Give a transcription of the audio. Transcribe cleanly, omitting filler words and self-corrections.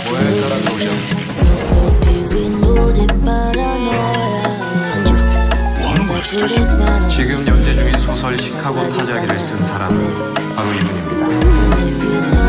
뭐에 따라서 오죠? 지금 연재 중인 소설 시카고 타자기를 쓴 사람은 바로 이분입니다.